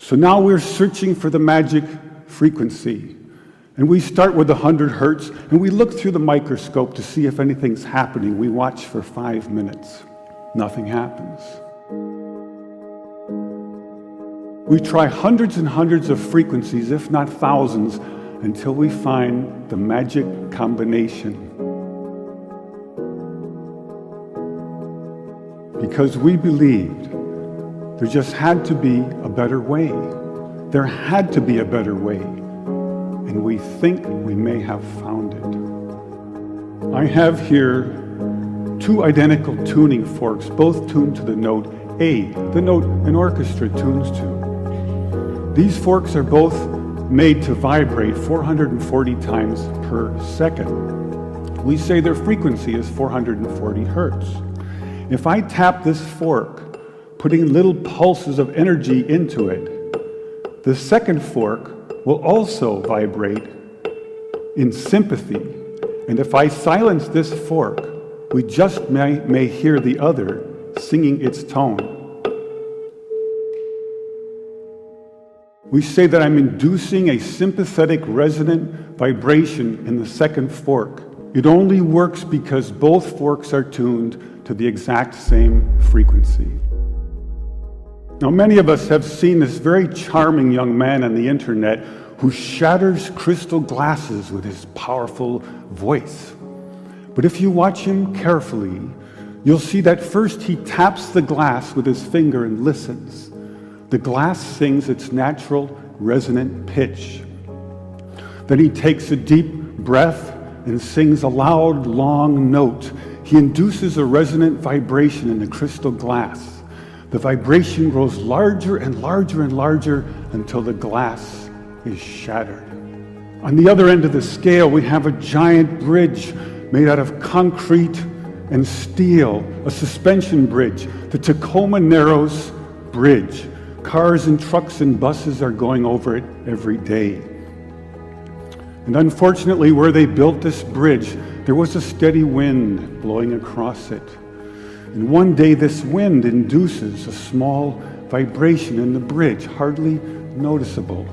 So now we're searching for the magic frequency. And we start with 100 hertz, and we look through the microscope to see if anything's happening. We watch for 5 minutes. Nothing happens. We try hundreds and hundreds of frequencies, if not thousands, until we find the magic combination. Because we believed there just had to be a better way. There had to be a better way. And we think we may have found it. I have here 2 identical tuning forks, both tuned to the note A, the note an orchestra tunes to. These forks are both made to vibrate 440 times per second. We say their frequency is 440 hertz. If I tap this fork, putting little pulses of energy into it, the second fork will also vibrate in sympathy. And if I silence this fork, we just may hear the other singing its tone. We say that I'm inducing a sympathetic resonant vibration in the second fork. It only works because both forks are tuned to the exact same frequency. Now, many of us have seen this very charming young man on the internet who shatters crystal glasses with his powerful voice. But if you watch him carefully, you'll see that first he taps the glass with his finger and listens. The glass sings its natural resonant pitch. Then he takes a deep breath and sings a loud, long note. He induces a resonant vibration in the crystal glass. The vibration grows larger and larger and larger until the glass is shattered. On the other end of the scale, we have a giant bridge made out of concrete and steel, a suspension bridge, the Tacoma Narrows Bridge. Cars and trucks and buses are going over it every day. And unfortunately, where they built this bridge, there was a steady wind blowing across it. And one day this wind induces a small vibration in the bridge, hardly noticeable.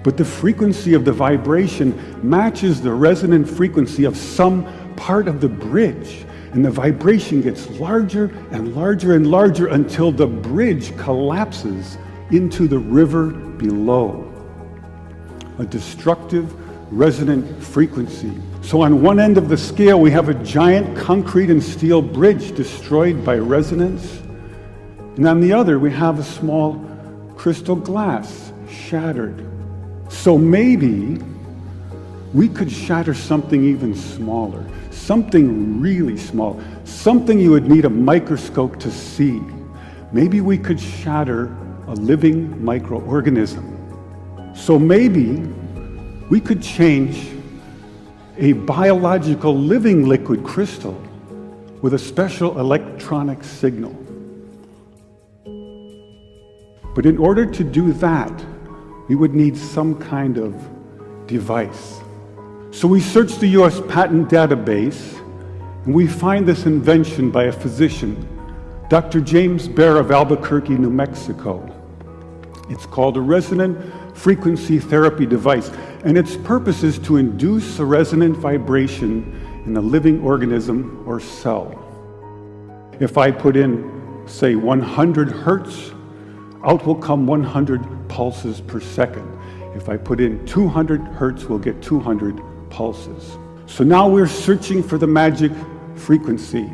But the frequency of the vibration matches the resonant frequency of some part of the bridge. And the vibration gets larger and larger and larger until the bridge collapses into the river below. A destructive resonant frequency. So on one end of the scale, we have a giant concrete and steel bridge destroyed by resonance. And on the other, we have a small crystal glass shattered. So maybe we could shatter something even smaller, something really small, something you would need a microscope to see. Maybe we could shatter a living microorganism. So maybe we could change a biological living liquid crystal with a special electronic signal. But in order to do that, we would need some kind of device. So we search the US patent database, and we find this invention by a physician, Dr. James Bear of Albuquerque, New Mexico. It's called a resonant frequency therapy device, and its purpose is to induce a resonant vibration in a living organism or cell. If I put in, say, 100 hertz, out will come 100 pulses per second. If I put in 200 hertz, we'll get 200 pulses. So now we're searching for the magic frequency.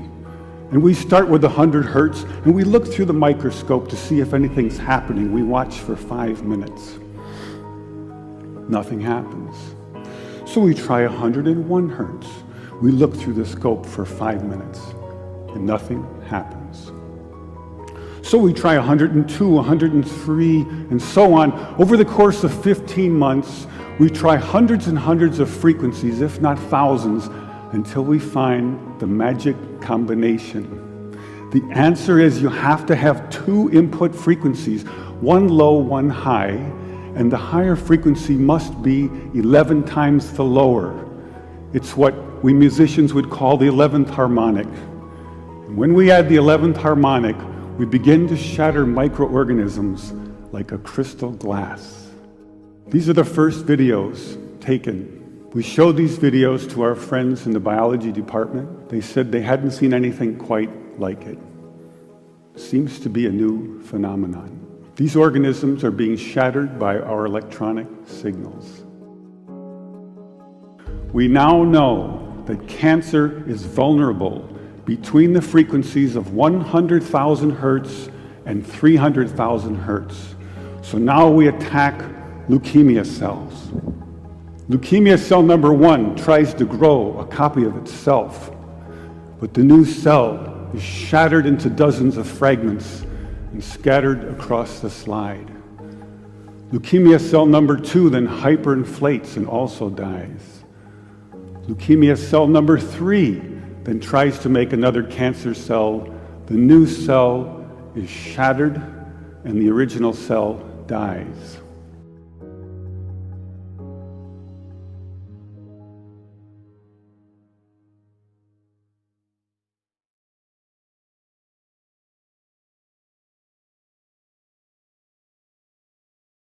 And we start with 100 hertz, and we look through the microscope to see if anything's happening. We watch for 5 minutes. Nothing happens. So we try 101 hertz. We look through the scope for 5 minutes, and nothing happens. So we try 102, 103, and so on. Over the course of 15 months, we try hundreds and hundreds of frequencies, if not thousands, until we find the magic combination. The answer is you have to have 2 input frequencies, one low, one high, and the higher frequency must be 11 times the lower. It's what we musicians would call the 11th harmonic. And when we add the 11th harmonic, we begin to shatter microorganisms like a crystal glass. These are the first videos taken. We showed these videos to our friends in the biology department. They said they hadn't seen anything quite like it. Seems to be a new phenomenon. These organisms are being shattered by our electronic signals. We now know that cancer is vulnerable between the frequencies of 100,000 hertz and 300,000 hertz. So now we attack leukemia cells. Leukemia cell number 1 tries to grow a copy of itself, but the new cell is shattered into dozens of fragments and scattered across the slide. Leukemia cell number 2 then hyperinflates and also dies. Leukemia cell number 3 then tries to make another cancer cell. The new cell is shattered and the original cell dies.